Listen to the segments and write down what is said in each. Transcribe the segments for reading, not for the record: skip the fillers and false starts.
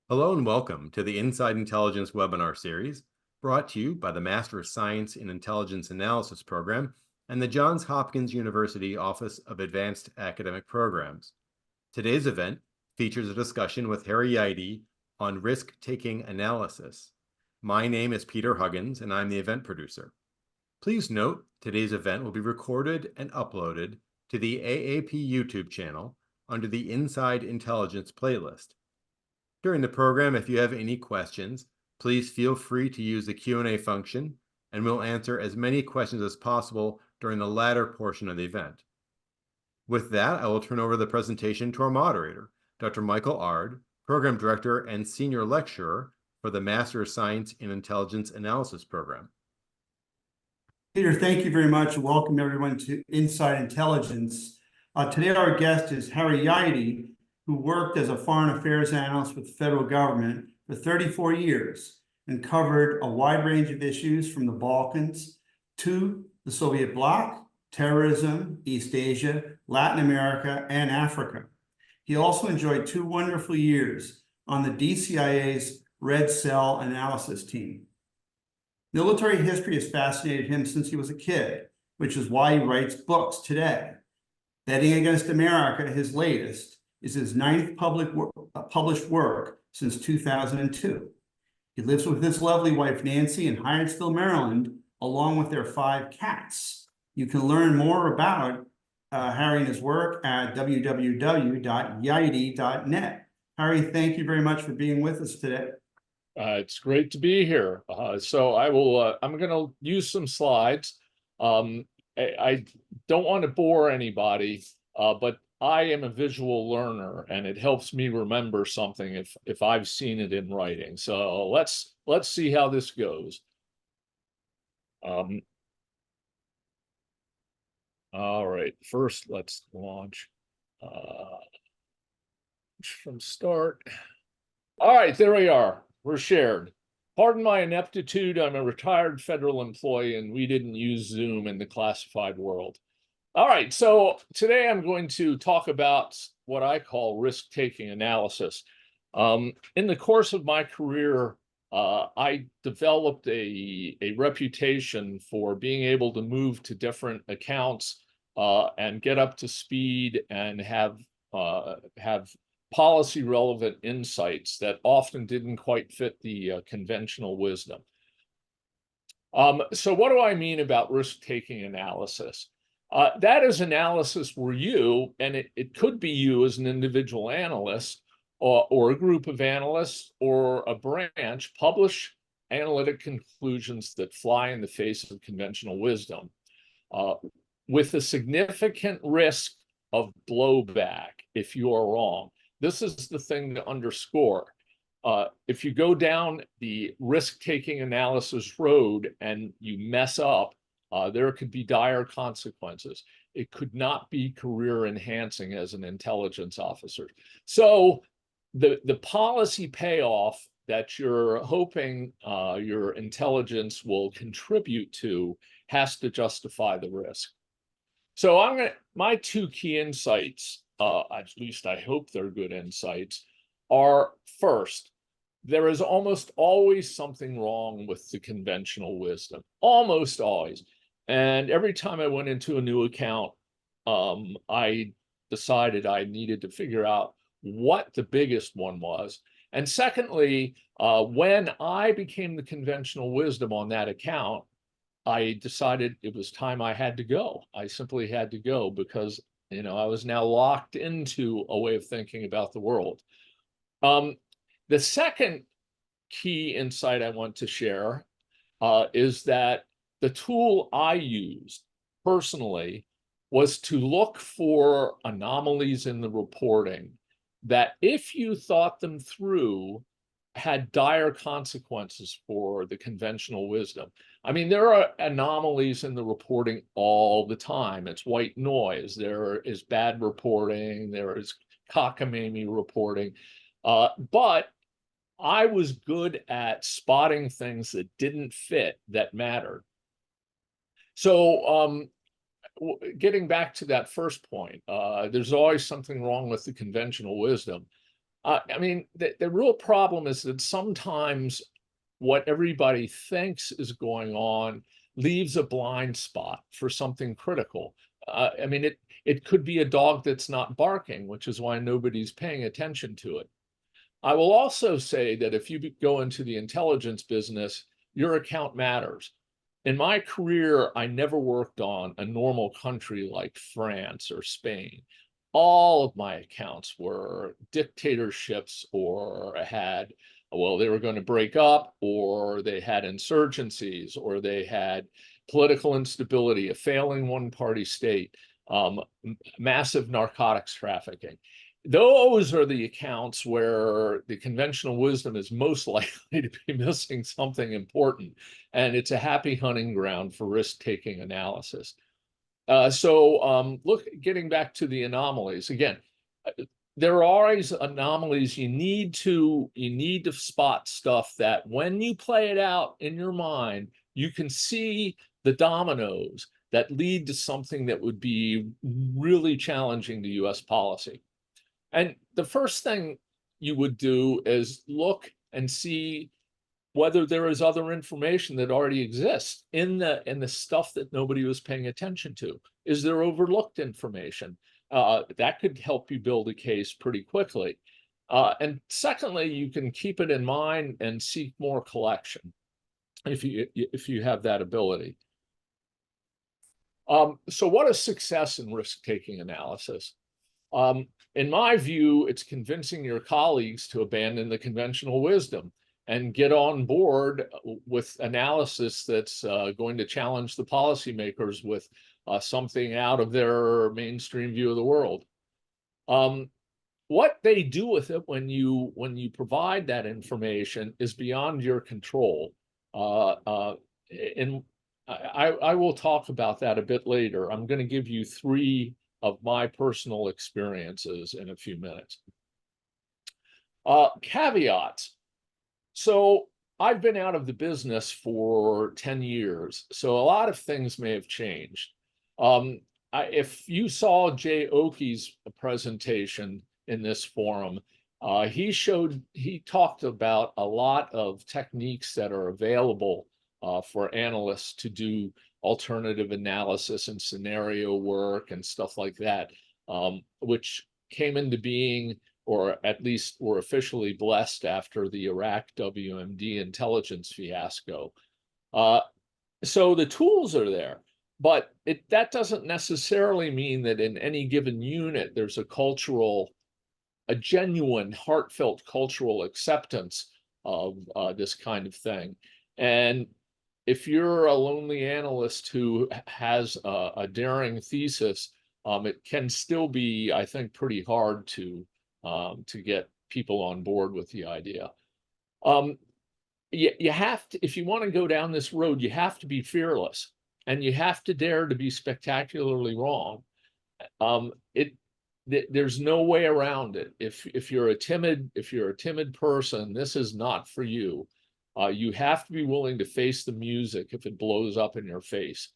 Hello and welcome to the Inside Intelligence webinar series, brought to you by the Master of Science in Intelligence Analysis program and the Johns Hopkins University Office of Advanced Academic Programs. Today's event features a discussion with Harry Yeide on risk-taking analysis. My name is Peter Huggins, and I'm the event producer. Please note, today's event will be recorded and uploaded to the AAP YouTube channel under the Inside Intelligence playlist. During the program, if you have any questions, please feel free to use the Q&A function, and we'll answer as many questions as possible during the latter portion of the event. With that, I will turn over the presentation to our moderator, Dr. Michael Ard, Program Director and Senior Lecturer for the Master of Science in Intelligence Analysis program. Peter, thank you very much, and welcome everyone to Inside Intelligence. Today our guest is Harry Yeide, who worked as a foreign affairs analyst with the federal government for 34 years and covered a wide range of issues from the Balkans to the Soviet Bloc, terrorism, East Asia, Latin America, and Africa. He also enjoyed 2 wonderful years on the DCIA's Red Cell analysis team. Military history has fascinated him since he was a kid, which is why he writes books today. Betting Against America, his latest, is his 9th published work since 2002. He lives with his lovely wife, Nancy, in Hyattsville, Maryland, along with their 5 cats. You can learn more about Harry and his work at www.yeide.net. Harry, thank you very much for being with us today. It's great to be here. So I will. I'm going to use some slides. I don't want to bore anybody, but I am a visual learner, and it helps me remember something if I've seen it in writing. So let's see how this goes. All right. First, let's launch from start. All right, there we are. We're shared. Pardon my ineptitude. I'm a retired federal employee, and we didn't use Zoom in the classified world. All right, so today I'm going to talk about what I call risk-taking analysis. In the course of my career, I developed a reputation for being able to move to different accounts and get up to speed and have policy-relevant insights that often didn't quite fit the conventional wisdom. So what do I mean about risk-taking analysis? That is analysis where you, and it could be you as an individual analyst or a group of analysts or a branch, publish analytic conclusions that fly in the face of conventional wisdom with a significant risk of blowback if you are wrong. This is the thing to underscore. If you go down the risk-taking analysis road and you mess up, there could be dire consequences. It could not be career enhancing as an intelligence officer. So the policy payoff that you're hoping your intelligence will contribute to has to justify the risk. So my 2 key insights, at least I hope they're good insights, are first, there is almost always something wrong with the conventional wisdom, almost always. And every time I went into a new account, I decided I needed to figure out what the biggest one was. And secondly, when I became the conventional wisdom on that account, I decided it was time I had to go. I simply had to go because, I was now locked into a way of thinking about the world. The second key insight I want to share is that the tool I used personally was to look for anomalies in the reporting that, if you thought them through, had dire consequences for the conventional wisdom. I mean, there are anomalies in the reporting all the time. It's white noise. There is bad reporting. There is cockamamie reporting. But I was good at spotting things that didn't fit that mattered. So getting back to that first point, there's always something wrong with the conventional wisdom. I mean, the real problem is that sometimes what everybody thinks is going on leaves a blind spot for something critical. I mean, it could be a dog that's not barking, which is why nobody's paying attention to it. I will also say that if you go into the intelligence business, your account matters. In my career, I never worked on a normal country like France or Spain. All of my accounts were dictatorships or had, well, they were going to break up, or they had insurgencies, or they had political instability, a failing one-party state, massive narcotics trafficking. Those are the accounts where the conventional wisdom is most likely to be missing something important, and it's a happy hunting ground for risk-taking analysis. Look, getting back to the anomalies again, there are always anomalies. You need to spot stuff that when you play it out in your mind, you can see the dominoes that lead to something that would be really challenging to U.S. policy. And the first thing you would do is look and see whether there is other information that already exists in the stuff that nobody was paying attention to. Is there overlooked information? That could help you build a case pretty quickly. And secondly, you can keep it in mind and seek more collection if you have that ability. So what is success in risk-taking analysis? In my view, it's convincing your colleagues to abandon the conventional wisdom and get on board with analysis that's going to challenge the policymakers with something out of their mainstream view of the world. What they do with it when you provide that information is beyond your control. And I will talk about that a bit later. I'm going to give you 3 of my personal experiences in a few minutes. Caveats. So I've been out of the business for 10 years, so a lot of things may have changed. If you saw Jay Oakey's presentation in this forum, he talked about a lot of techniques that are available for analysts to do alternative analysis and scenario work and stuff like that, which came into being, or at least were officially blessed after the Iraq WMD intelligence fiasco. So the tools are there, but that doesn't necessarily mean that in any given unit there's a genuine, heartfelt cultural acceptance of this kind of thing. And if you're a lonely analyst who has a daring thesis, it can still be, I think, pretty hard to get people on board with the idea. You have to, if you want to go down this road, you have to be fearless, and you have to dare to be spectacularly wrong. There's no way around it. If you're a timid person, this is not for you. You have to be willing to face the music if it blows up in your face.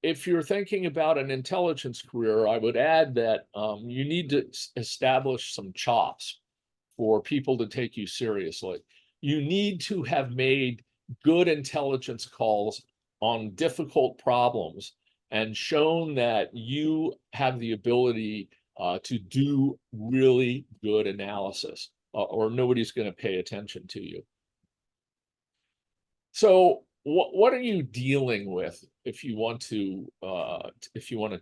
If you're thinking about an intelligence career, I would add that you need to establish some chops for people to take you seriously. You need to have made good intelligence calls on difficult problems and shown that you have the ability to do really good analysis, or nobody's going to pay attention to you. So what are you dealing with if you want to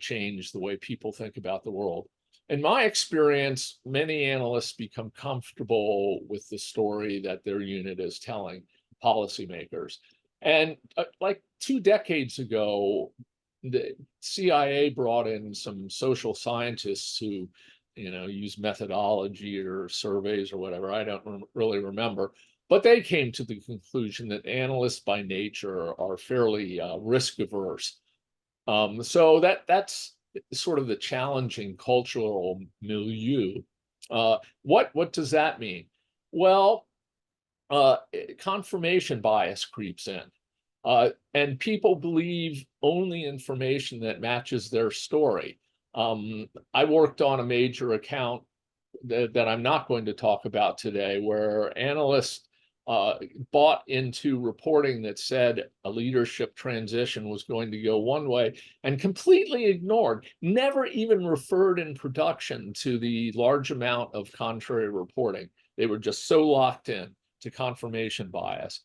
change the way people think about the world? In my experience, many analysts become comfortable with the story that their unit is telling policymakers. And like 2 decades ago, the CIA brought in some social scientists who, use methodology or surveys or whatever. I don't really remember. But they came to the conclusion that analysts by nature are fairly risk averse. So that's sort of the challenging cultural milieu. What does that mean? Well, confirmation bias creeps in. And people believe only information that matches their story. I worked on a major account that I'm not going to talk about today, where analysts bought into reporting that said a leadership transition was going to go one way and completely ignored, never even referred in production to the large amount of contrary reporting. They were just so locked in to confirmation bias.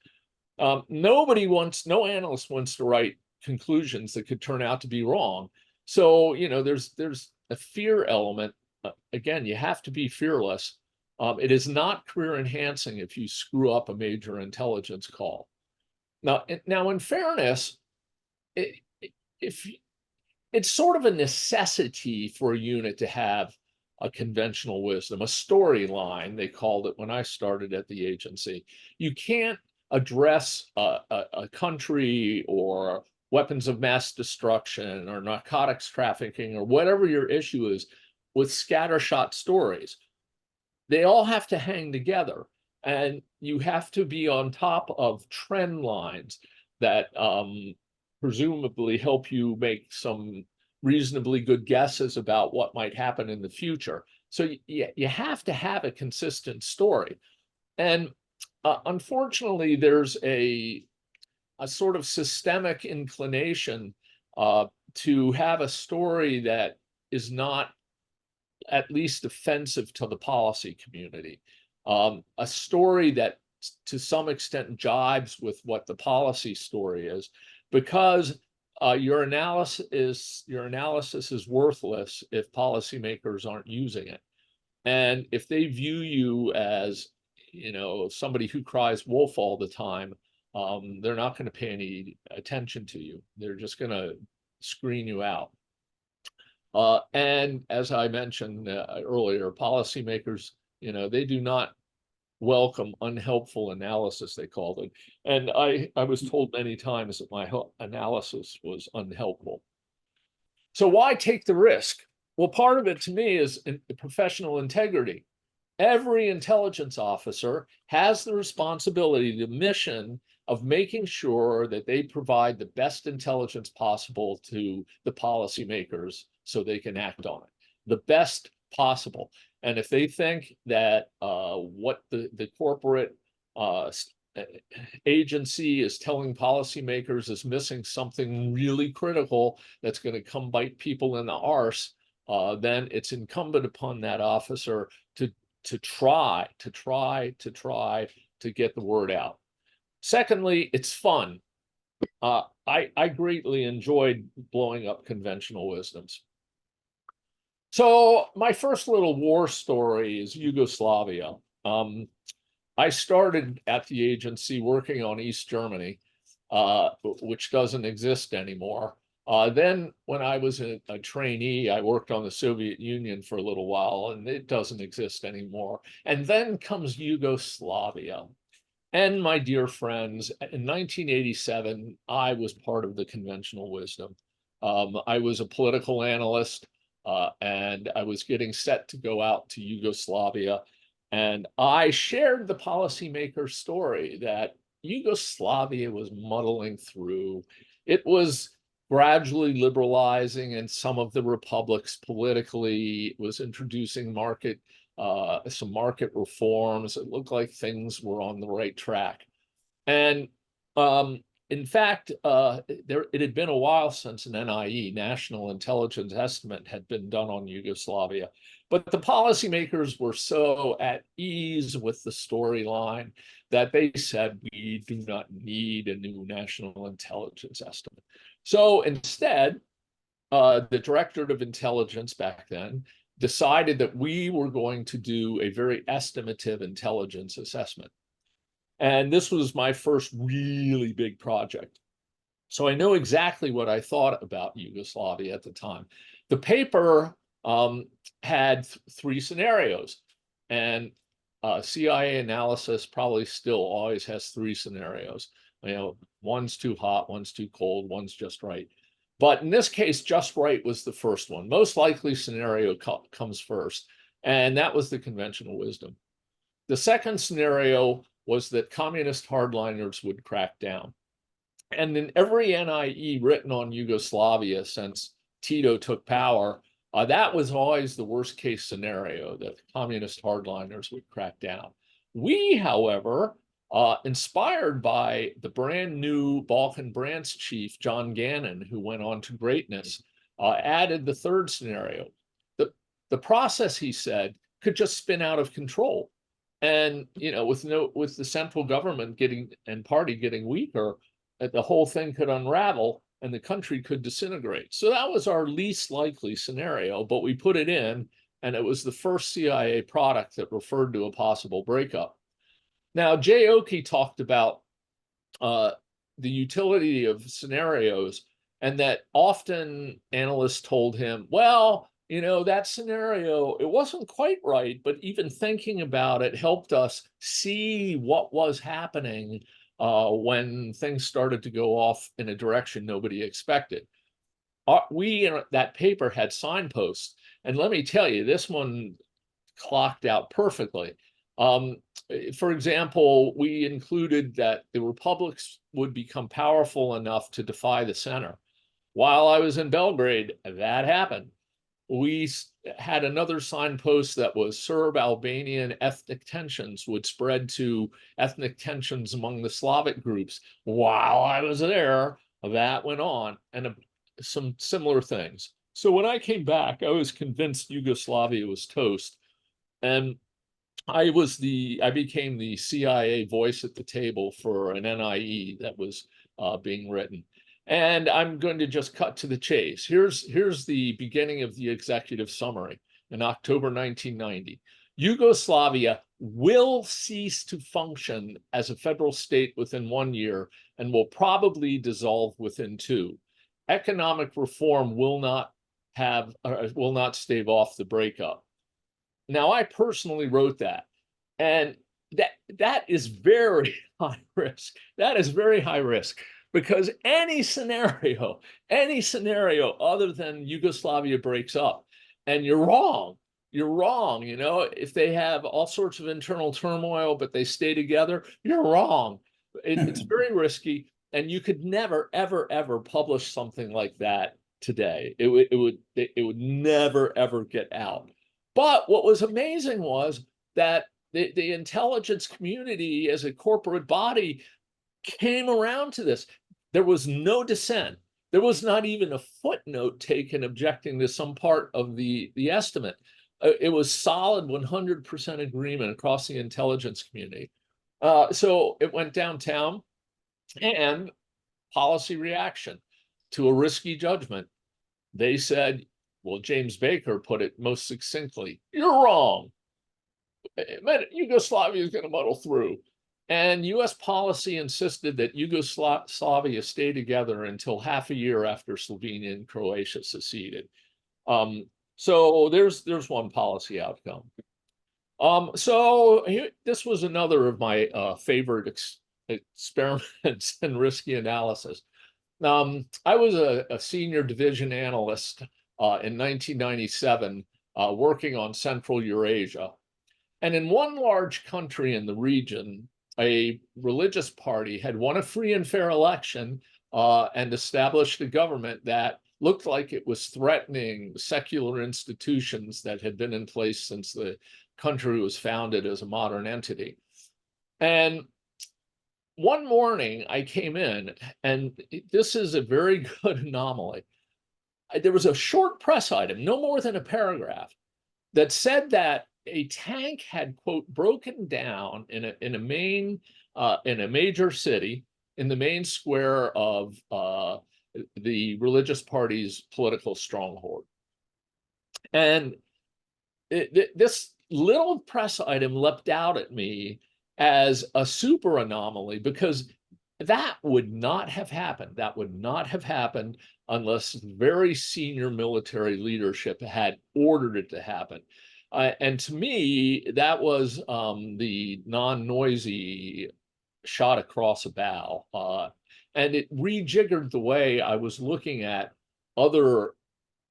No analyst wants to write conclusions that could turn out to be wrong. So, there's a fear element. Again, you have to be fearless. It is not career enhancing if you screw up a major intelligence call. Now, in fairness, it's sort of a necessity for a unit to have a conventional wisdom, a storyline, they called it when I started at the agency. You can't address a country or weapons of mass destruction or narcotics trafficking or whatever your issue is with scattershot stories. They all have to hang together, and you have to be on top of trend lines that presumably help you make some reasonably good guesses about what might happen in the future. So you have to have a consistent story. And unfortunately, there's a sort of systemic inclination to have a story that is not at least offensive to the policy community, a story that to some extent jibes with what the policy story is, because your analysis is worthless if policymakers aren't using it. And if they view you as, somebody who cries wolf all the time, they're not going to pay any attention to you. They're just going to screen you out. And as I mentioned earlier, policymakers, they do not welcome unhelpful analysis, they called it. And I was told many times that my analysis was unhelpful. So why take the risk? Well, part of it to me is professional integrity. Every intelligence officer has the responsibility, the mission of making sure that they provide the best intelligence possible to the policymakers so they can act on it, the best possible. And if they think that what the corporate agency is telling policymakers is missing something really critical that's going to come bite people in the arse, then it's incumbent upon that officer to try to get the word out. Secondly, it's fun. I greatly enjoyed blowing up conventional wisdoms. So my first little war story is Yugoslavia. I started at the agency working on East Germany, which doesn't exist anymore. Then when I was a trainee, I worked on the Soviet Union for a little while, and it doesn't exist anymore. And then comes Yugoslavia. And my dear friends, in 1987, I was part of the conventional wisdom. I was a political analyst, and I was getting set to go out to Yugoslavia. And I shared the policymaker story that Yugoslavia was muddling through. It was gradually liberalizing in some of the republics politically. It was introducing some market reforms. It looked like things were on the right track. And in fact, it had been a while since an NIE, National Intelligence Estimate, had been done on Yugoslavia. But the policymakers were so at ease with the storyline that they said, we do not need a new National Intelligence Estimate. So instead, the Directorate of Intelligence back then decided that we were going to do a very estimative intelligence assessment. And this was my first really big project. So I know exactly what I thought about Yugoslavia at the time. The paper had three scenarios, and CIA analysis probably still always has three scenarios. One's too hot, one's too cold, one's just right. But in this case, just right was the first one. Most likely scenario comes first, and that was the conventional wisdom. The second scenario was that communist hardliners would crack down. And in every NIE written on Yugoslavia since Tito took power, That was always the worst case scenario, that the communist hardliners would crack down. We, however, inspired by the brand new Balkan branch chief, John Gannon, who went on to greatness, added the third scenario. The process, he said, could just spin out of control. And, you know, with the central government getting and party getting weaker, the whole thing could unravel and the country could disintegrate. So that was our least likely scenario, but we put it in, and it was the first CIA product that referred to a possible breakup. Now, Jay Oki talked about the utility of scenarios, and that often analysts told him, well, you know, that scenario, it wasn't quite right, but even thinking about it helped us see what was happening when things started to go off in a direction nobody expected. We in that paper had signposts, and let me tell you, this one clocked out perfectly. For example, we included that the republics would become powerful enough to defy the center. While I was in Belgrade, that happened. We had another signpost that was Serb-Albanian ethnic tensions would spread to ethnic tensions among the Slavic groups. While I was there, that went on, and some similar things. So when I came back, I was convinced Yugoslavia was toast, and I became the CIA voice at the table for an NIE that was being written. And I'm going to just cut to the chase. Here's the beginning of the executive summary in October 1990. Yugoslavia will cease to function as a federal state within 1 year and will probably dissolve within 2. Economic reform will not stave off the breakup. Now, I personally wrote that, and that is very high risk. That is very high risk. Because any scenario other than Yugoslavia breaks up, and you're wrong, you know, if they have all sorts of internal turmoil, but they stay together, you're wrong. It's very risky, and you could never, ever, ever publish something like that today. It would never, ever get out. But what was amazing was that the intelligence community as a corporate body came around to this. There was no dissent. There was not even a footnote taken objecting to some part of the estimate. It was solid 100% agreement across the intelligence community. So it went downtown, and policy reaction to a risky judgment. They said, well, James Baker put it most succinctly, you're wrong. Yugoslavia is going to muddle through. And US policy insisted that Yugoslavia stay together until half a year after Slovenia and Croatia seceded. So there's one policy outcome. This was another of my favorite experiments in risky analysis. I was a senior division analyst in 1997 working on Central Eurasia. And in one large country in the region, a religious party had won a free and fair election and established a government that looked like it was threatening secular institutions that had been in place since the country was founded as a modern entity. And one morning I came in, and this is a very good anomaly. There was a short press item, no more than a paragraph, that said that a tank had, quote, broken down in a major city, in the main square of the religious party's political stronghold. And this little press item leapt out at me as a super anomaly, because that would not have happened. That would not have happened unless very senior military leadership had ordered it to happen. And to me, that was the non-noisy shot across a bow. And it rejiggered the way I was looking at other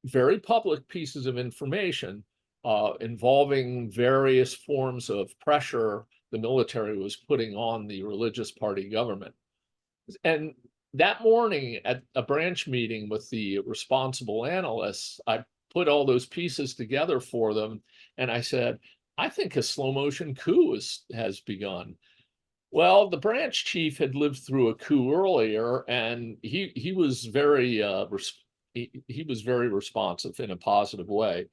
very public pieces of information involving various forms of pressure the military was putting on the religious party government. And that morning at a branch meeting with the responsible analysts, I put all those pieces together for them. And I said, I think a slow motion coup has begun. Well, the branch chief had lived through a coup earlier, and he was very he was very responsive in a positive way.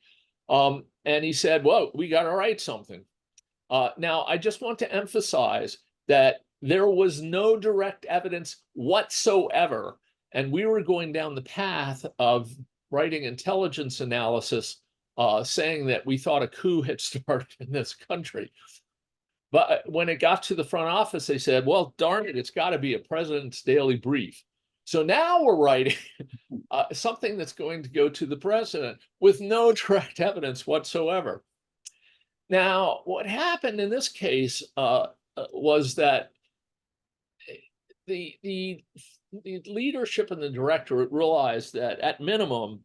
And he said, well, we got to write something. Now, I just want to emphasize that there was no direct evidence whatsoever. And we were going down the path of writing intelligence analysis, saying that we thought a coup had started in this country. But when it got to the front office, they said, well, darn it, it's got to be a president's daily brief. So now we're writing something that's going to go to the president with no direct evidence whatsoever. Now, what happened in this case was that the leadership and the directorate realized that at minimum,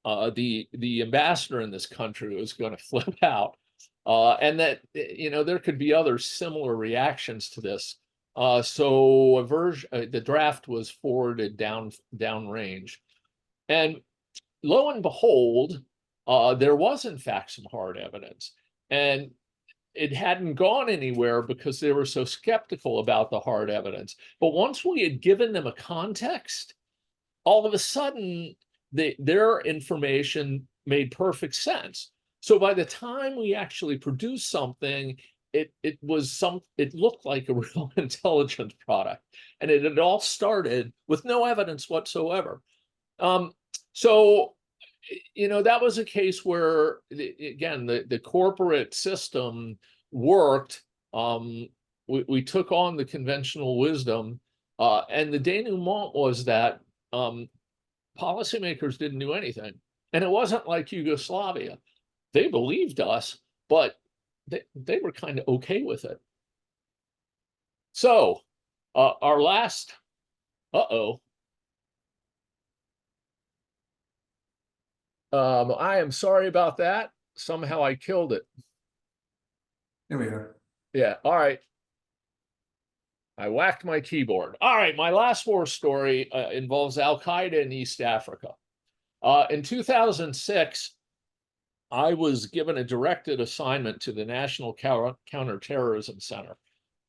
the ambassador in this country was going to flip out, and that there could be other similar reactions to this. So the draft was forwarded downrange, and lo and behold, there was in fact some hard evidence, and it hadn't gone anywhere because they were so skeptical about the hard evidence. But once we had given them a context, all of a sudden their information made perfect sense. So by the time we actually produced something, it looked like a real intelligence product, and it had all started with no evidence whatsoever. So that was a case where, again, the corporate system worked. We took on the conventional wisdom, and the denouement was that policymakers didn't do anything. And it wasn't like Yugoslavia. They believed us, but they were kind of okay with it. So our last, I am sorry about that. Somehow I killed it. There we are. Yeah, all right. I whacked my keyboard. All right, my last war story involves Al-Qaeda in East Africa. In 2006, I was given a directed assignment to the National Counterterrorism Center,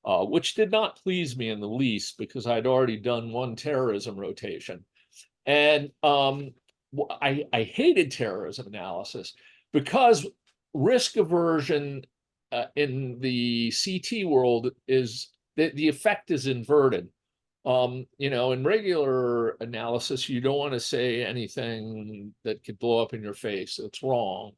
which did not please me in the least because I'd already done one terrorism rotation. And I hated terrorism analysis because risk aversion in the CT world is the effect is inverted. In regular analysis, you don't want to say anything that could blow up in your face. It's wrong.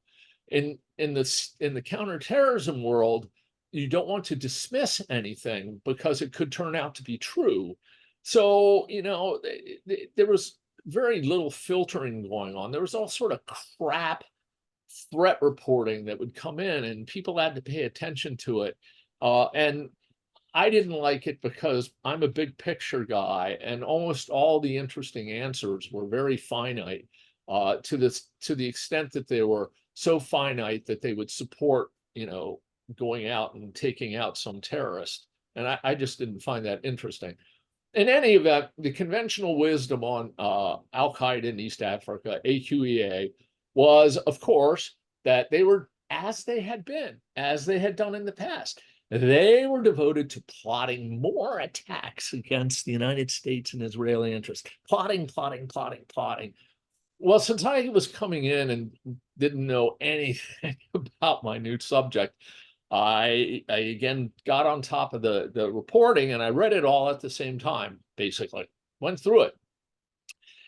In the counterterrorism world, you don't want to dismiss anything because it could turn out to be true. So, there was very little filtering going on. There was all sort of crap threat reporting that would come in, and people had to pay attention to it. And I didn't like it because I'm a big picture guy, and almost all the interesting answers were very finite, to the extent that they were so finite that they would support, going out and taking out some terrorist. And I just didn't find that interesting. In any event, the conventional wisdom on Al-Qaeda in East Africa, AQEA, was, of course, that they were as they had done in the past. They were devoted to plotting more attacks against the United States and Israeli interests. Plotting. Well, since I was coming in and didn't know anything about my new subject, I again got on top of the reporting, and I read it all at the same time, basically. Went through it.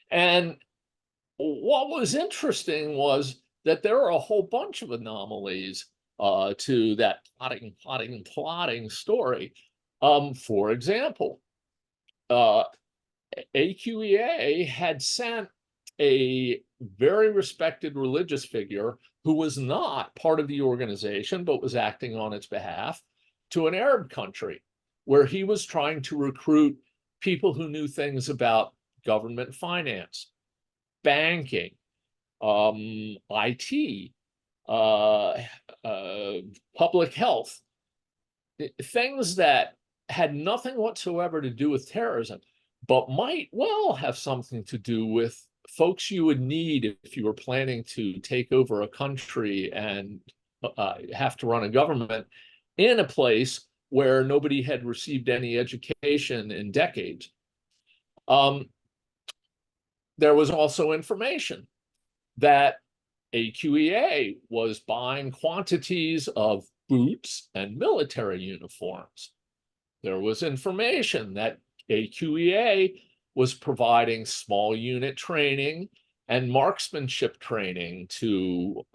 And what was interesting was that there are a whole bunch of anomalies to that plotting story. For example, AQEA had sent a very respected religious figure who was not part of the organization but was acting on its behalf to an Arab country where he was trying to recruit people who knew things about government finance, banking, IT, public health, things that had nothing whatsoever to do with terrorism, but might well have something to do with folks you would need if you were planning to take over a country and have to run a government in a place where nobody had received any education in decades. There was also information that AQEA was buying quantities of boots and military uniforms. There was information that AQEA was providing small unit training and marksmanship training to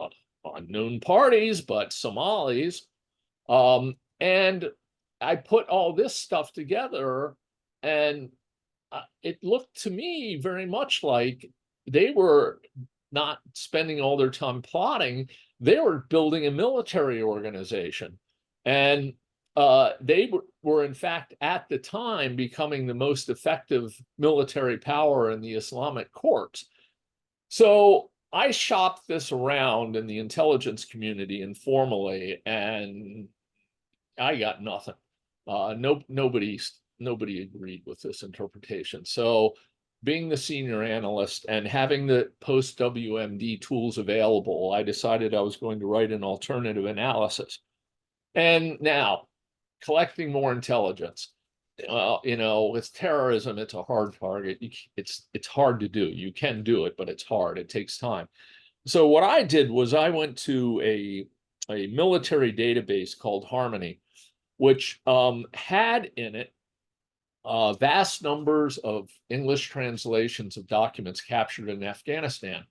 unknown parties, but Somalis. And I put all this stuff together, and it looked to me very much like they were not spending all their time plotting. They were building a military organization. And they were, in fact, at the time, becoming the most effective military power in the Islamic courts. So I shopped this around in the intelligence community informally, and I got nothing. Nobody agreed with this interpretation. So being the senior analyst and having the post-WMD tools available, I decided I was going to write an alternative analysis. And now, collecting more intelligence. With terrorism, it's a hard target. It's hard to do. You can do it, but it's hard. It takes time. So what I did was I went to a military database called Harmony, which had in it vast numbers of English translations of documents captured in Afghanistan.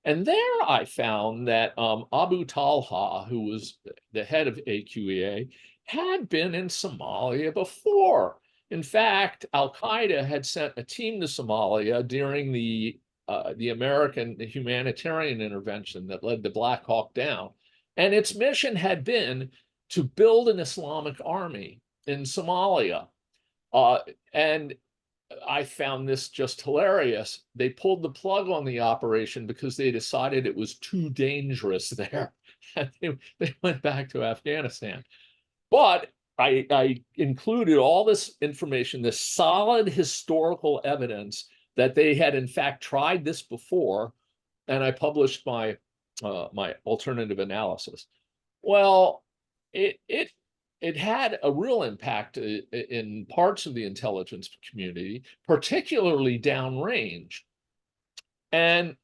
And there I found that Abu Talha, who was the head of AQEA, had been in Somalia before. In fact, Al-Qaeda had sent a team to Somalia during the American humanitarian intervention that led to Black Hawk Down. And its mission had been to build an Islamic army in Somalia. And I found this just hilarious. They pulled the plug on the operation because they decided it was too dangerous there. And they went back to Afghanistan. But I included all this information, this solid historical evidence that they had in fact tried this before, and I published my alternative analysis. Well, it had a real impact in parts of the intelligence community, particularly downrange. And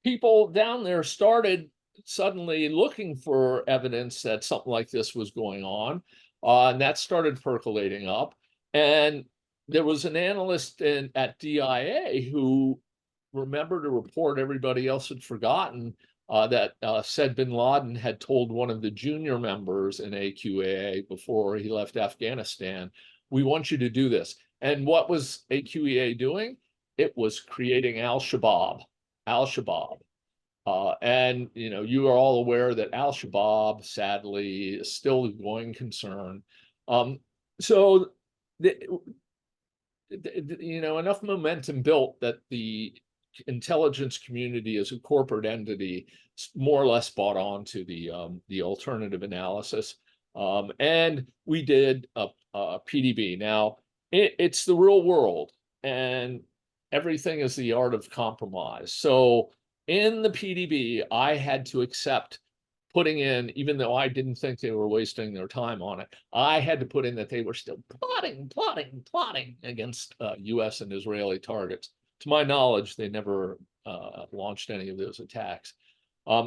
people down there started suddenly looking for evidence that something like this was going on, and that started percolating up. And there was an analyst at DIA who remembered a report everybody else had forgotten that said bin Laden had told one of the junior members in AQEA before he left Afghanistan, "We want you to do this." And what was AQEA doing? It was creating Al-Shabaab. And you are all aware that Al-Shabaab, sadly, is still a going concern. So enough momentum built that the intelligence community as a corporate entity more or less bought on to the alternative analysis. And we did a PDB. Now, it's the real world, and everything is the art of compromise. So in the PDB, I had to accept putting in, even though I didn't think they were wasting their time on it, I had to put in that they were still plotting against US and Israeli targets. To my knowledge, they never launched any of those attacks.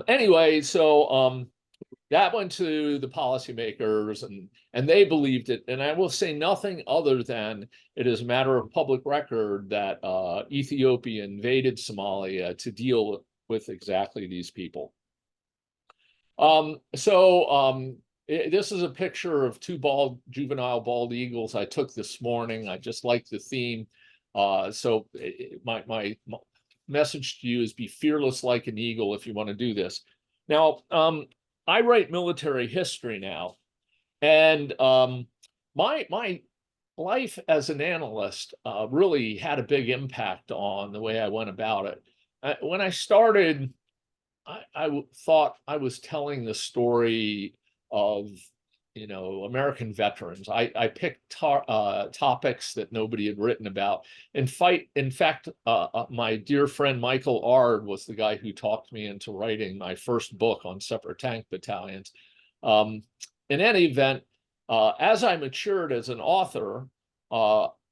Anyway, so that went to the policymakers, and they believed it. And I will say nothing other than it is a matter of public record that Ethiopia invaded Somalia to deal with exactly these people. This is a picture of two juvenile bald eagles I took this morning. I just like the theme. So my message to you is be fearless like an eagle if you want to do this. Now, I write military history now, and my life as an analyst really had a big impact on the way I went about it. When I started, I thought I was telling the story of American veterans. I picked topics that nobody had written about. In fact, my dear friend Michael Ard was the guy who talked me into writing my first book on separate tank battalions. In any event, as I matured as an author,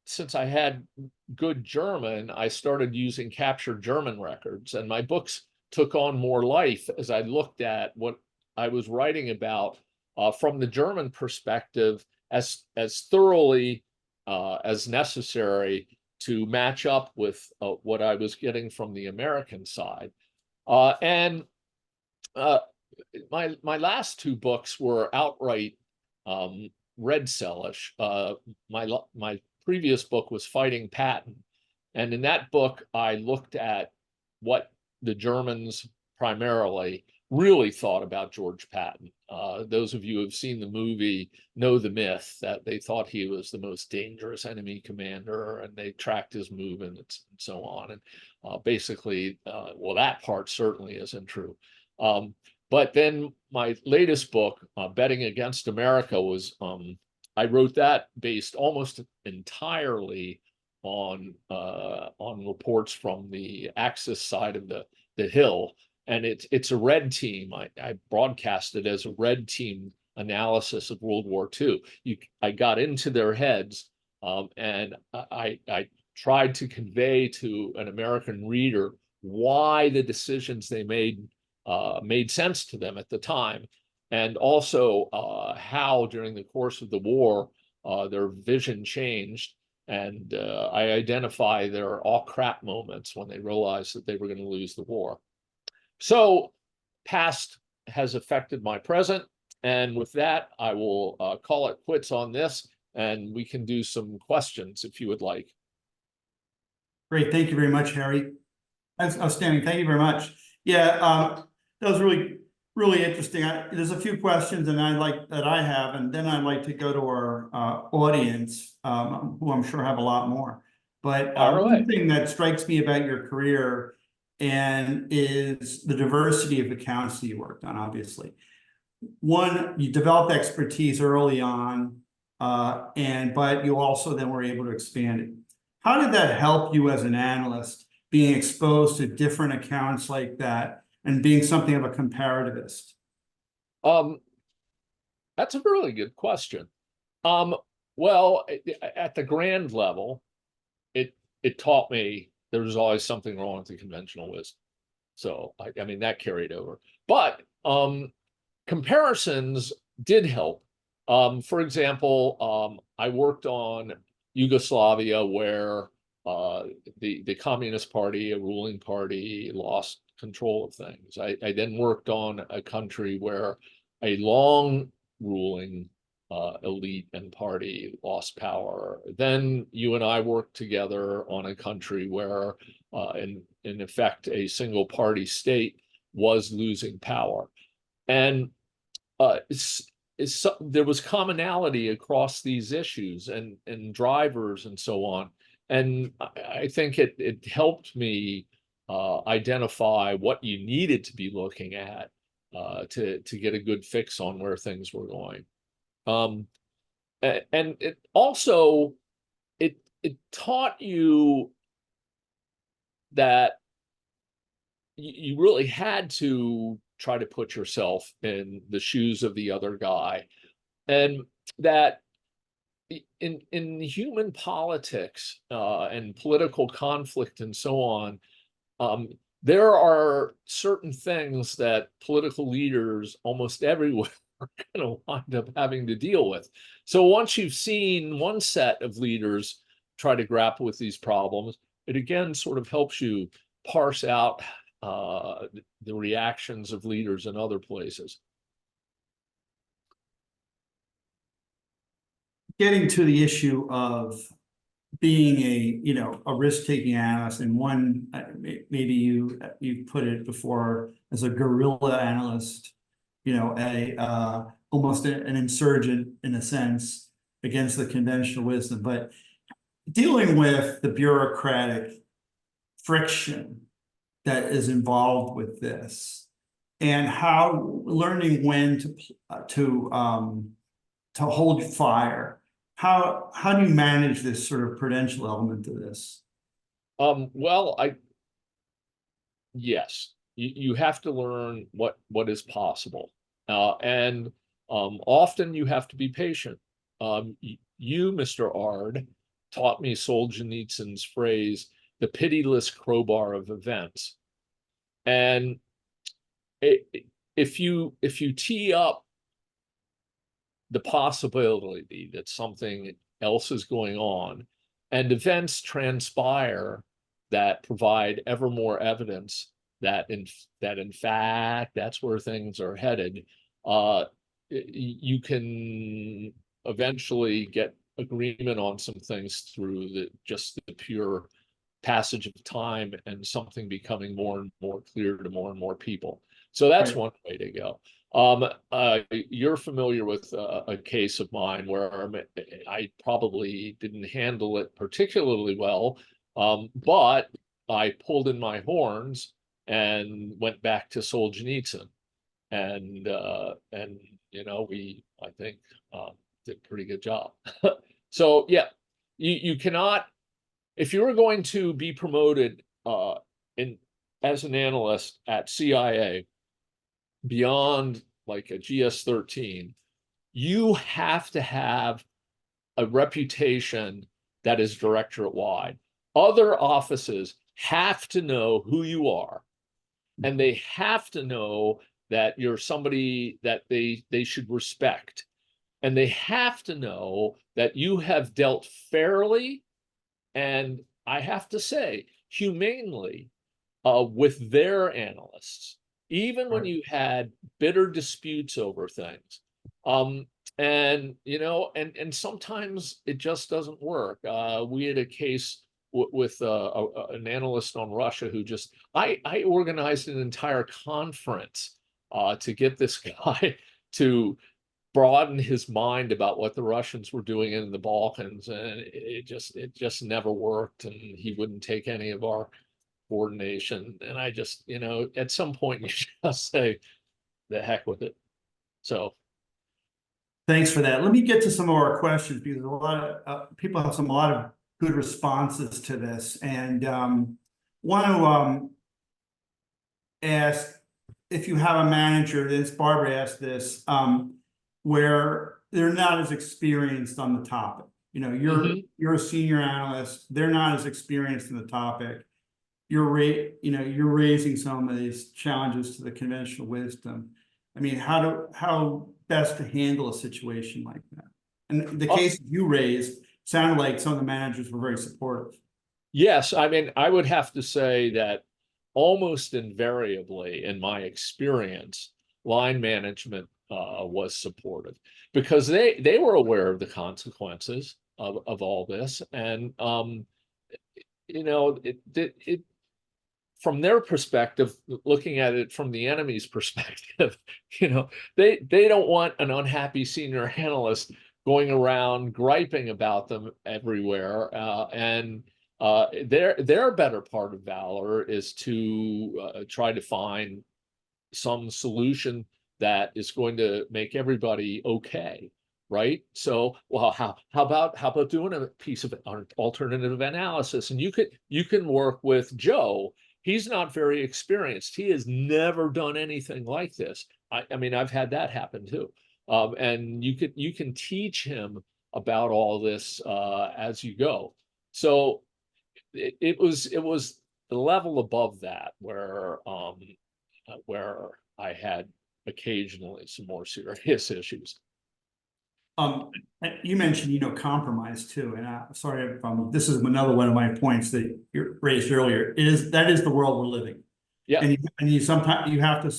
since I had good German, I started using captured German records, and my books took on more life as I looked at what I was writing about from the German perspective as thoroughly as necessary to match up with what I was getting from the American side. And my last two books were outright Red Cell-ish. My previous book was Fighting Patton, and in that book I looked at what the Germans primarily really thought about George Patton. Those of you who have seen the movie know the myth that they thought he was the most dangerous enemy commander, and they tracked his movements and so on. And basically, well, that part certainly isn't true. But then my latest book, Betting Against America, was I wrote that based almost entirely on reports from the Axis side of the Hill. And it's a red team. I broadcast it as a red team analysis of World War II. I got into their heads, and I tried to convey to an American reader why the decisions they made sense to them at the time, and also how during the course of the war their vision changed. And I identify their all crap moments when they realized that they were going to lose the war. So past has affected my present. And with that, I will call it quits on this, and we can do some questions if you would like. Great. Thank you very much, Harry. That's outstanding. Thank you very much. Yeah, that was really interesting. There's a few questions that I have, and then I'd like to go to our audience, who I'm sure have a lot more. But one thing that strikes me about your career and is the diversity of accounts that you worked on, obviously. One, you developed expertise early on, but you also then were able to expand it. How did that help you as an analyst, being exposed to different accounts like that and being something of a comparativist? That's a really good question. Well, at the grand level, it taught me there was always something wrong with the conventional wisdom. So I mean that carried over. But comparisons did help. For example, I worked on Yugoslavia, where the Communist Party, a ruling party, lost control of things. I then worked on a country where a long ruling elite and party lost power. Then you and I worked together on a country where, in effect, a single party state was losing power. And there was commonality across these issues and drivers and so on. And I think it helped me identify what you needed to be looking at to get a good fix on where things were going. And it also it taught you that you really had to try to put yourself in the shoes of the other guy, and that in human politics and political conflict and so on, there are certain things that political leaders almost everywhere are going to wind up having to deal with. So once you've seen one set of leaders try to grapple with these problems, it again sort of helps you parse out the reactions of leaders in other places. Getting to the issue of being a risk-taking analyst, and one maybe you put it before as a guerrilla analyst, almost an insurgent in a sense against the conventional wisdom, but dealing with the bureaucratic friction that is involved with this, and how learning when to hold fire. How do you manage this sort of prudential element to this? Well, yes, you have to learn what is possible, and often you have to be patient. You, Mr. Ard, taught me Solzhenitsyn's phrase, "the pitiless crowbar of events," and if you tee up the possibility that something else is going on, and events transpire that provide ever more evidence that in fact that's where things are headed, you can eventually get agreement on some things through just the pure passage of time and something becoming more and more clear to more and more people. So that's Right. one way to go. You're familiar with a case of mine where I probably didn't handle it particularly well, but I pulled in my horns and went back to Solzhenitsyn, and I think did a pretty good job. So yeah, you cannot, if you were going to be promoted as an analyst at CIA beyond like a GS-13, you have to have a reputation that is directorate wide. Other offices have to know who you are, and they have to know that you're somebody that they should respect, and they have to know that you have dealt fairly, and I have to say humanely, with their analysts, even when you had bitter disputes over things. And sometimes it just doesn't work. We had a case with an analyst on Russia who I organized an entire conference to get this guy to broaden his mind about what the Russians were doing in the Balkans, and it just never worked, and he wouldn't take any of our coordination. And I just, at some point you just say, the heck with it. So Thanks for that. Let me get to some of our questions, because a lot of people have a lot of good responses to this, and want to ask if you have a manager. This Barbara asked this, where they're not as experienced on the topic. You're a senior analyst. They're not as experienced in the topic. You're raising some of these challenges to the conventional wisdom. I mean, how best to handle a situation like that? And the case you raised sounded like some of the managers were very supportive. yes, I mean, I would have to say that almost invariably, in my experience, line management was supportive, because they were aware of the consequences of all this, and it from their perspective, looking at it from the enemy's perspective, they don't want an unhappy senior analyst going around griping about them everywhere. And their better part of valor is to try to find some solution that is going to make everybody okay. Right. So, well, how about doing a piece of alternative analysis? And you can work with Joe. He's not very experienced. He has never done anything like this. I mean, I've had that happen too. And you can teach him about all this as you go. So it was the level above that where I had occasionally some more serious issues. You mentioned, compromise too, and sorry if this is another one of my points that you raised earlier. That is the world we're living. Yeah. And you sometimes you have to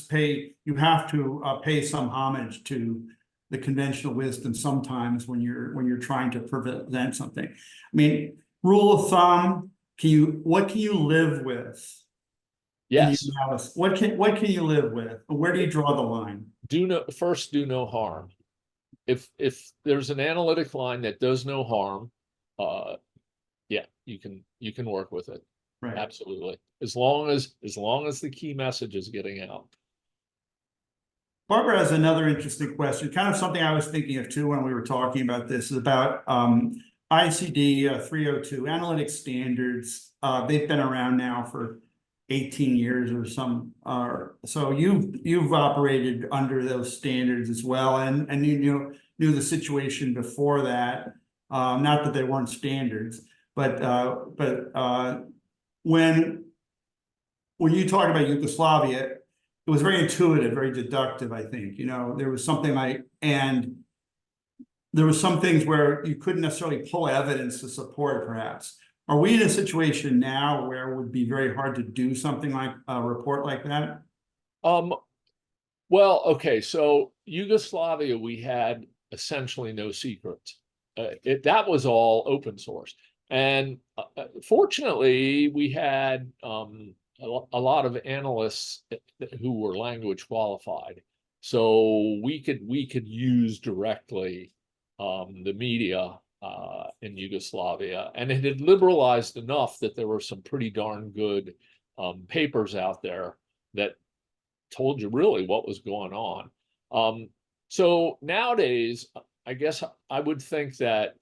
pay some homage to the conventional wisdom sometimes when you're trying to prevent something. I mean, rule of thumb, what can you live with? Yes. What can you live with? Where do you draw the line? Do no harm. If there's an analytic line that does no harm, yeah, you can work with it. Right. Absolutely. As long as the key message is getting out. Barbara has another interesting question, kind of something I was thinking of too when we were talking about this, is about ICD 302, analytic standards. They've been around now for 18 years or some. So you've operated under those standards as well, and you knew the situation before that. Not that they weren't standards, but when you talk about Yugoslavia, it was very intuitive, very deductive, I think. There was something and there was some things where you couldn't necessarily pull evidence to support it, perhaps. Are we in a situation now where it would be very hard to do something like a report like that? Well, okay, so Yugoslavia, we had essentially no secrets. That was all open source. And fortunately, we had a lot of analysts who were language qualified, so we could use directly the media in Yugoslavia, and it had liberalized enough that there were some pretty darn good papers out there that told you really what was going on. So nowadays, I guess I would think that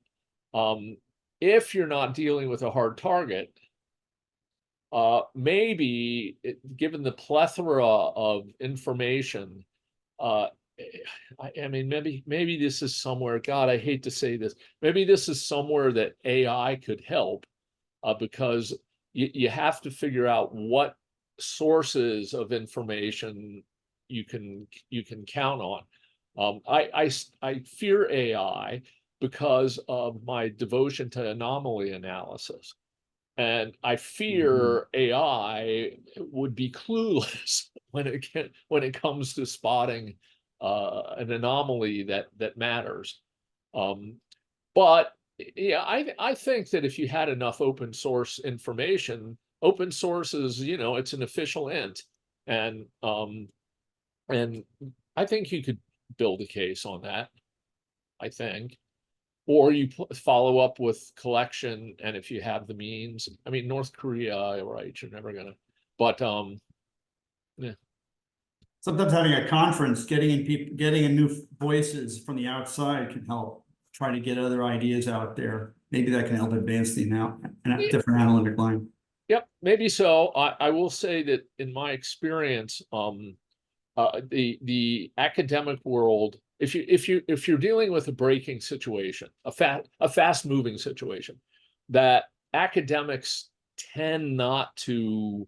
if you're not dealing with a hard target, maybe given the plethora of information, I mean, maybe this is somewhere, God, I hate to say this, maybe this is somewhere that AI could help, because you have to figure out what sources of information you can count on. I fear AI because of my devotion to anomaly analysis. And I fear AI would be clueless when it comes to spotting an anomaly that matters. But yeah, I think that if you had enough open source information, open source is, it's an official ent, and I think you could build a case on that, I think. Or you follow up with collection, and if you have the means, I mean, North Korea, right, you're never gonna, but yeah. Sometimes having a conference, getting in new voices from the outside can help try to get other ideas out there. Maybe that can help advance the different analytic line. Yep, maybe so. I will say that in my experience, the academic world, if you're dealing with a breaking situation, a fast moving situation, that academics tend not to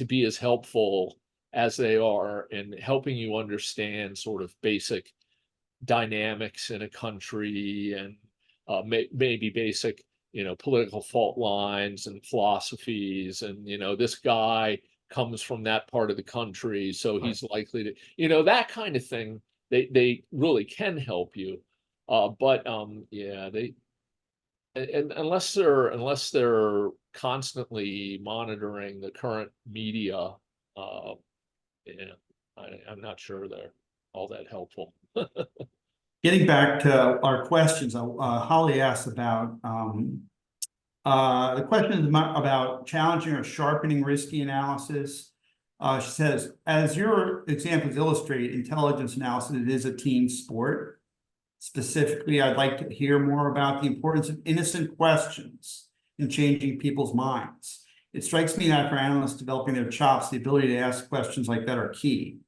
be as helpful as they are in helping you understand sort of basic dynamics in a country, and maybe basic political fault lines and philosophies, and this guy comes from that part of the country, so he's likely to, that kind of thing. They really can help you, but yeah, and unless they're constantly monitoring the current media, I'm not sure they're all that helpful. Getting back to our questions, Holly asked about the question is about challenging or sharpening risky analysis. She says, as your examples illustrate, intelligence analysis, it is a team sport. Specifically, I'd like to hear more about the importance of innocent questions in changing people's minds. It strikes me that for analysts developing their chops, the ability to ask questions like that are key.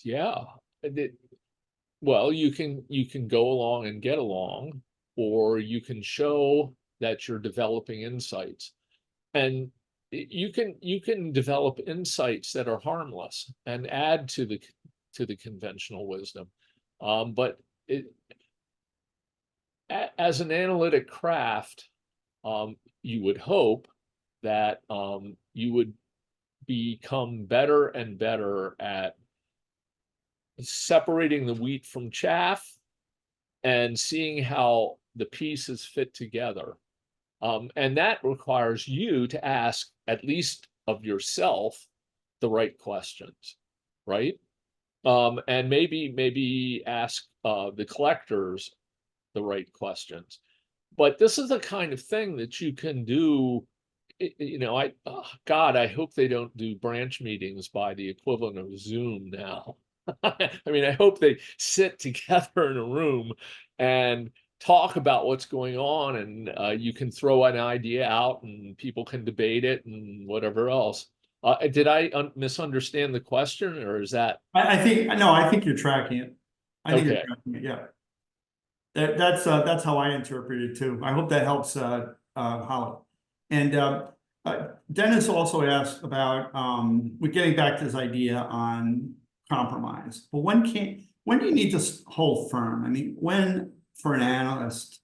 Yeah. Well, you can go along and get along, or you can show that you're developing insights, and you can develop insights that are harmless and add to the conventional wisdom. But as an analytic craft, you would hope that you would become better and better at separating the wheat from chaff and seeing how the pieces fit together. And that requires you to ask, at least of yourself, the right questions, right? And maybe ask the collectors the right questions. But this is the kind of thing that you can do you know, God, I hope they don't do branch meetings by the equivalent of Zoom now. I mean, I hope they sit together in a room and talk about what's going on, and you can throw an idea out and people can debate it and whatever else. Did I misunderstand the question, or is that I think, no, I think you're tracking it. I think you're okay? tracking it, yeah. That's how I interpret it too. I hope that helps, Holly. And Dennis also asked about, we're getting back to this idea on compromise. But when do you need to hold firm? I mean, when, for an analyst,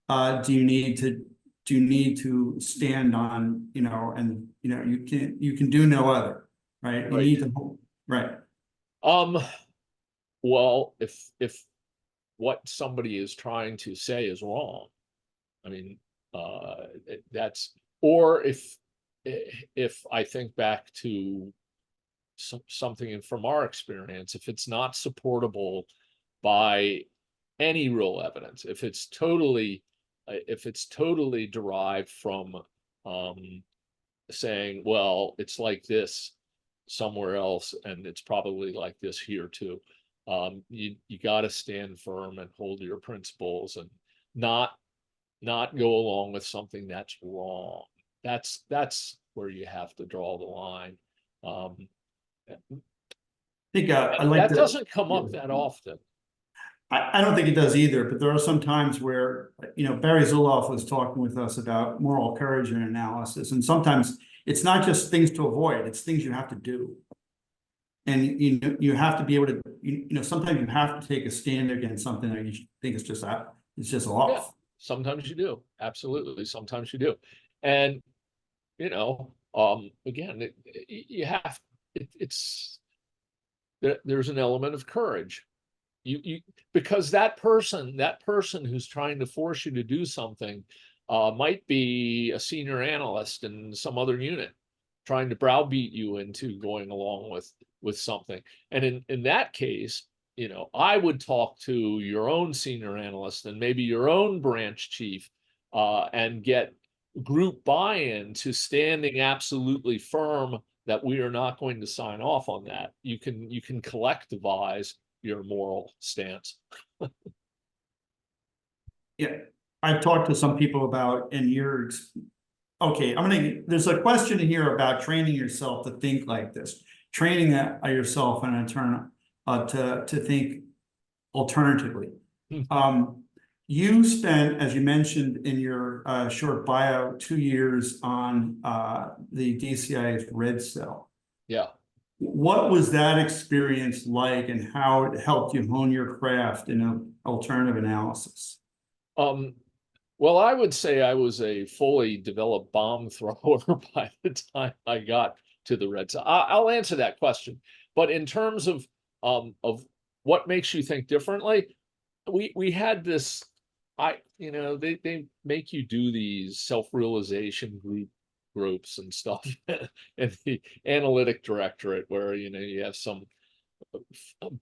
do you need to stand on, and you can do no other, right? You Right. need to hold, right. Well, if what somebody is trying to say is wrong, I mean, that's, or if I think back to something from our experience, if it's not supportable by any real evidence, if it's totally derived from saying, well, it's like this somewhere else, and it's probably like this here too. You got to stand firm and hold your principles, and not go along with something that's wrong. That's where you have to draw the line. I think I like That doesn't come up that often. I don't think it does either, but there are some times where, Barry Zuloff was talking with us about moral courage and analysis. And sometimes it's not just things to avoid, it's things you have to do. And you have to be able to, sometimes you have to take a stand against something that you think is just off. Yeah, sometimes you do. Absolutely. Sometimes you do. And, again, you have, there's an element of courage. Because that person who's trying to force you to do something might be a senior analyst in some other unit, trying to browbeat you into going along with something. And in that case, I would talk to your own senior analyst and maybe your own branch chief, and get group buy-in to standing absolutely firm that we are not going to sign off on that. You can collectivize your moral stance. Yeah, I've talked to some people about, okay, there's a question here about training yourself to think like this, training yourself and turn to think alternatively. You spent, as you mentioned in your short bio, 2 years on the DCIA's Red Cell. Yeah. What was that experience like, and how it helped you hone your craft in alternative analysis? Well, I would say I was a fully developed bomb thrower by the time I got to the Red Cell. I'll answer that question, but in terms of what makes you think differently, we had this. They make you do these self-realization groups and stuff and the analytic directorate, where you have some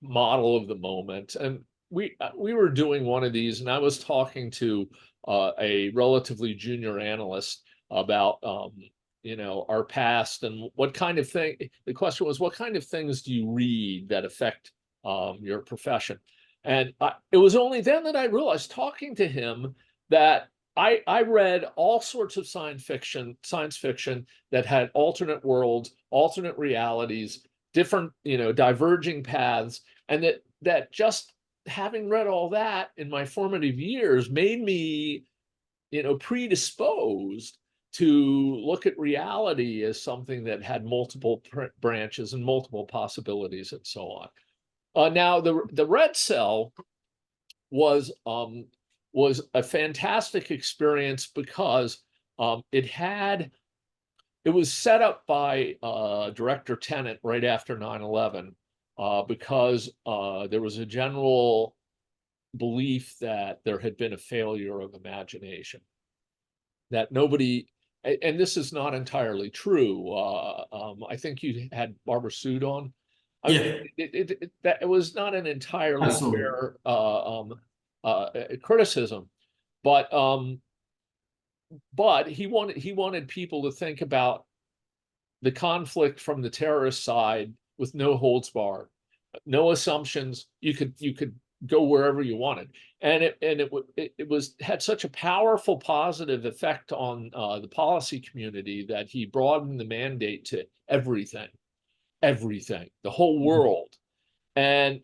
model of the moment, and we were doing one of these, and I was talking to a relatively junior analyst about our past and what kind of thing. The question was, what kind of things do you read that affect your profession? And it was only then that I realized, talking to him, that I read all sorts of science fiction that had alternate worlds, alternate realities, different, diverging paths, and that just having read all that in my formative years made me, predisposed to look at reality as something that had multiple branches and multiple possibilities and so on. Now, the Red Cell was a fantastic experience because it was set up by Director Tennant right after 9/11, because there was a general belief that there had been a failure of imagination, that nobody, and this is not entirely true. I think you had Barbara Sood on. It was not an entirely Absolutely fair criticism, but but he wanted people to think about the conflict from the terrorist side with no holds barred, no assumptions. You could go wherever you wanted, and it was had such a powerful positive effect on the policy community that he broadened the mandate to everything, the whole world. And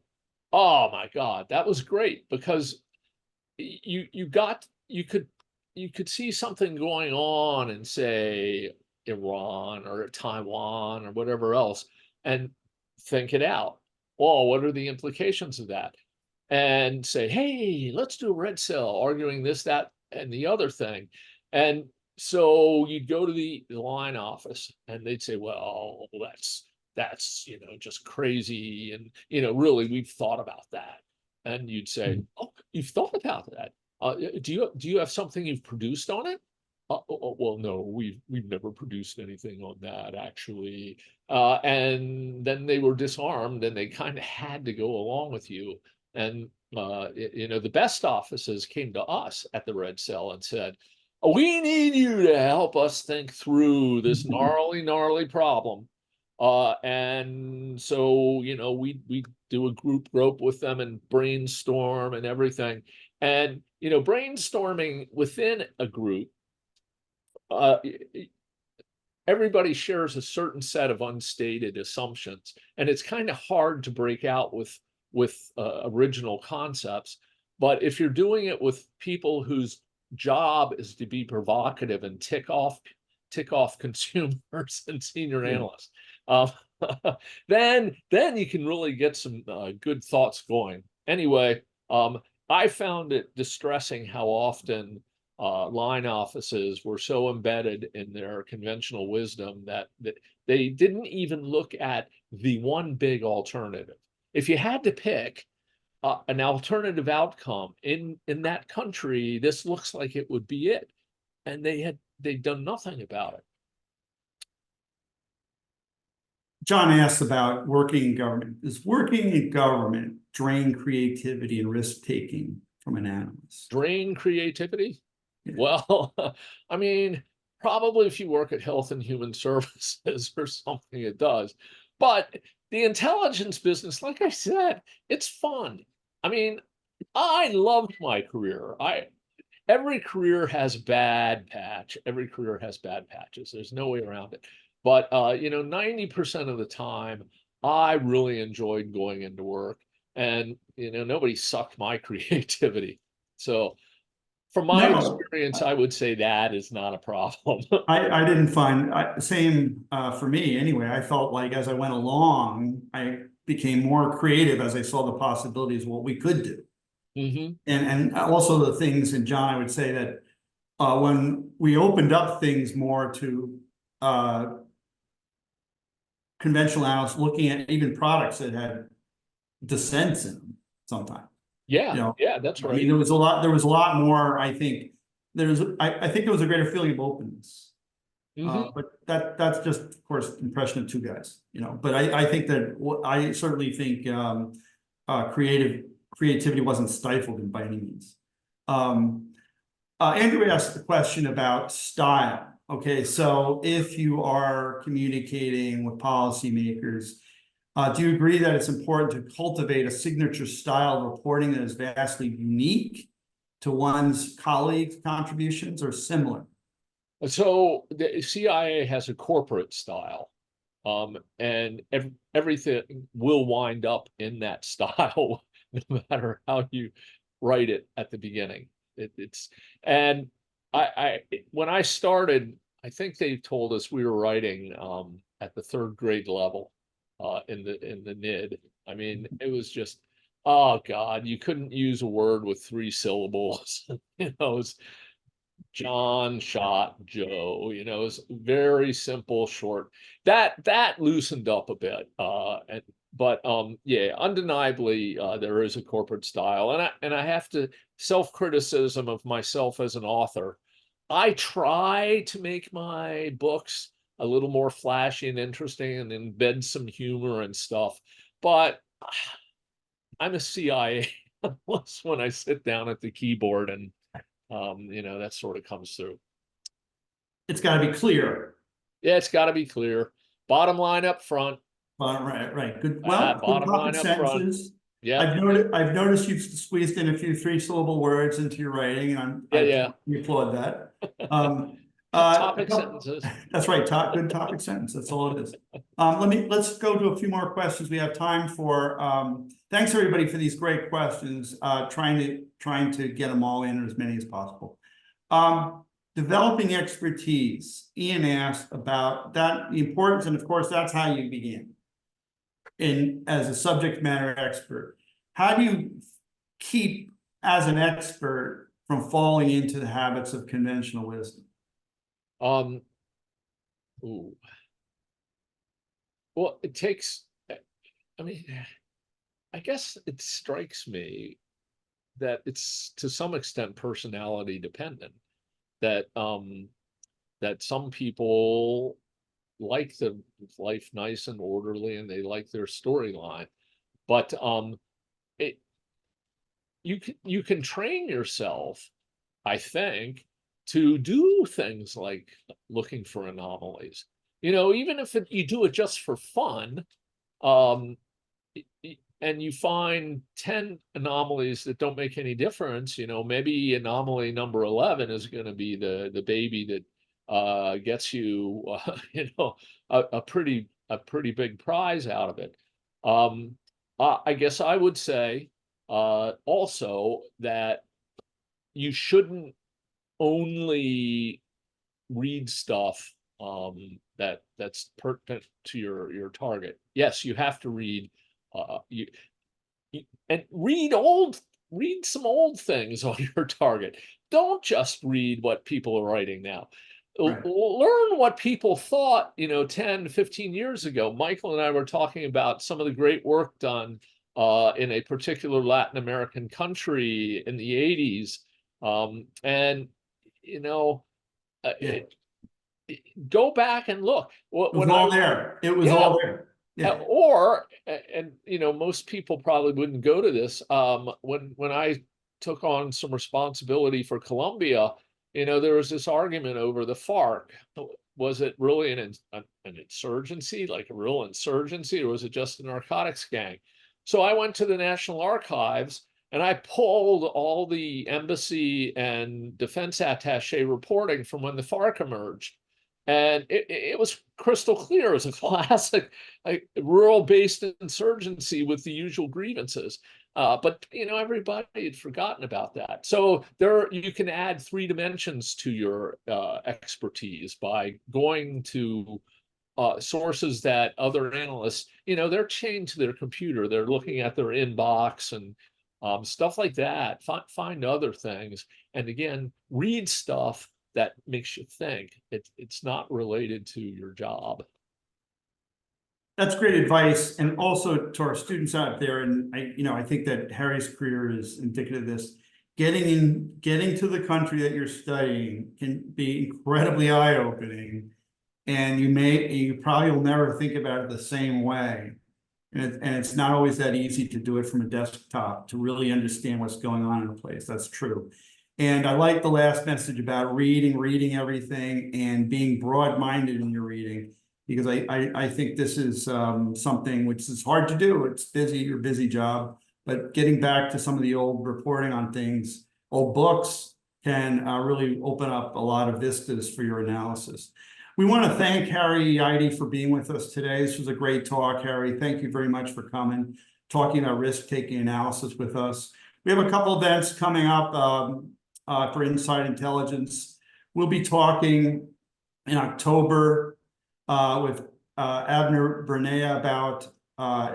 oh my God, that was great, because you could see something going on in, say, Iran or Taiwan or whatever else, and think it out. Well, what are the implications of that? And say, hey, let's do a red cell, arguing this, that, and the other thing. And so you'd go to the line office and they'd say, well, that's just crazy. And really, we've thought about that. And you'd say, oh, you've thought about that. Do you have something you've produced on it? Well, no, we've never produced anything on that, actually. And then they were disarmed, and they kind of had to go along with you. And the best offices came to us at the Red Cell and said, we need you to help us think through this gnarly problem. And so, we do a group rope with them and brainstorm and everything. And, brainstorming within a group, everybody shares a certain set of unstated assumptions, and it's kind of hard to break out with original concepts. But if you're doing it with people whose job is to be provocative and tick off consumers and senior analysts, then you can really get some good thoughts going. Anyway, I found it distressing how often line offices were so embedded in their conventional wisdom that they didn't even look at the one big alternative. If you had to pick an alternative outcome in that country, this looks like it would be it, and they'd done nothing about it. John asked about working in government. Does working in government drain creativity and risk-taking from an analyst? Drain creativity? Yeah. Well, I mean, probably if you work at Health and Human Services or something, it does. But the intelligence business, like I said, it's fun. I mean, I loved my career. Every career has bad patch. Every career has bad patches. There's no way around it. But 90% of the time, I really enjoyed going into work, and nobody sucked my creativity. So, from my experience, I would say that is not a problem. I didn't find same for me anyway. I felt like as I went along, I became more creative as I saw the possibilities of what we could do. Mm-hmm. And also the things, and John, I would say that when we opened up things more to conventional analysts, looking at even products that had dissents in them sometimes. Yeah, yeah, that's right. I mean, there was a lot more, I think. I think there was a greater feeling of openness. Mm-hmm. But that's just, of course, impression of two guys, But I think that I certainly think creativity wasn't stifled by any means. Andrew asked the question about style. Okay, so if you are communicating with policymakers, do you agree that it's important to cultivate a signature style of reporting that is vastly unique to one's colleagues' contributions or similar? So the CIA has a corporate style, and everything will wind up in that style, no matter how you write it at the beginning. And when I started, I think they told us we were writing at the third grade level in the NID. I mean, it was just, oh God, you couldn't use a word with 3 syllables. It was John shot Joe. It's very simple, short. That loosened up a bit. But yeah, undeniably, there is a corporate style, and I have to self-criticism of myself as an author. I try to make my books a little more flashy and interesting, and embed some humor and stuff. But I'm a CIA analyst when I sit down at the keyboard, and that sort of comes through. It's got to be clear. Yeah, it's got to be clear. Bottom line up front. Right. Good. Well, good Bottom topic line up front. sentences. Yeah. I've noticed you've squeezed in a few 3-syllable words into your writing, and I applaud that. Topic sentences. That's right. Good topic sentence. That's all it is. Let's go to a few more questions we have time for. Thanks everybody for these great questions. Trying to get them all in, as many as possible. Developing expertise. Ian asked about that, the importance, and of course, that's how you begin. As a subject matter expert, how do you keep, as an expert, from falling into the habits of conventional wisdom? Well, it takes, I mean, I guess it strikes me that it's to some extent personality dependent, that that some people like the life nice and orderly and they like their storyline, but you can train yourself, I think, to do things like looking for anomalies. Even if you do it just for fun, and you find 10 anomalies that don't make any difference, maybe anomaly number 11 is going to be the baby that gets you, a pretty big prize out of it. I guess I would say also that you shouldn't only read stuff that's pertinent to your target. Yes, you have to read and read some old things on your target. Don't just read what people are writing now. Right. Learn what people thought 10 15 years ago. Michael and I were talking about some of the great work done in a particular Latin American country in the 80s, and go back and look. It was all there. It was all there. Yeah. And most people probably wouldn't go to this. When I took on some responsibility for Colombia, there was this argument over the FARC. Was it really an insurgency, like a real insurgency, or was it just a narcotics gang? So I went to the National Archives and I pulled all the embassy and defense attaché reporting from when the FARC emerged. And it was crystal clear. It was a classic rural-based insurgency with the usual grievances. But everybody had forgotten about that. So you can add 3 dimensions to your expertise by going to sources that other analysts, they're chained to their computer. They're looking at their inbox and stuff like that. Find other things, and again, read stuff that makes you think. It's not related to your job. That's great advice, and also to our students out there. And I think that Harry's career is indicative of this. Getting to the country that you're studying can be incredibly eye-opening, and you probably will never think about it the same way. And it's not always that easy to do it from a desktop to really understand what's going on in a place. That's true. And I like the last message about reading everything and being broad-minded in your reading, because I think this is something which is hard to do. It's your busy job, but getting back to some of the old reporting on things, old books, can really open up a lot of vistas for your analysis. We want to thank Harry Yeide for being with us today. This was a great talk, Harry. Thank you very much for coming, talking about risk-taking analysis with us. We have a couple events coming up for Inside Intelligence. We'll be talking in October with Avner Bernea about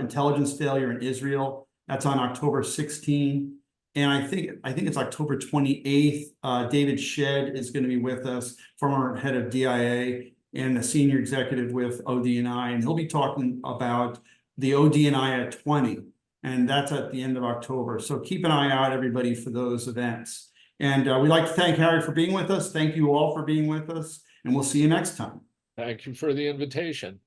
intelligence failure in Israel. That's on October 16. And I think it's October 28th. David Shedd is going to be with us, former head of DIA and a senior executive with ODNI, and he'll be talking about the ODNI at 20, and that's at the end of October. So keep an eye out, everybody, for those events. And we'd like to thank Harry for being with us. Thank you all for being with us, and we'll see you next time. Thank you for the invitation.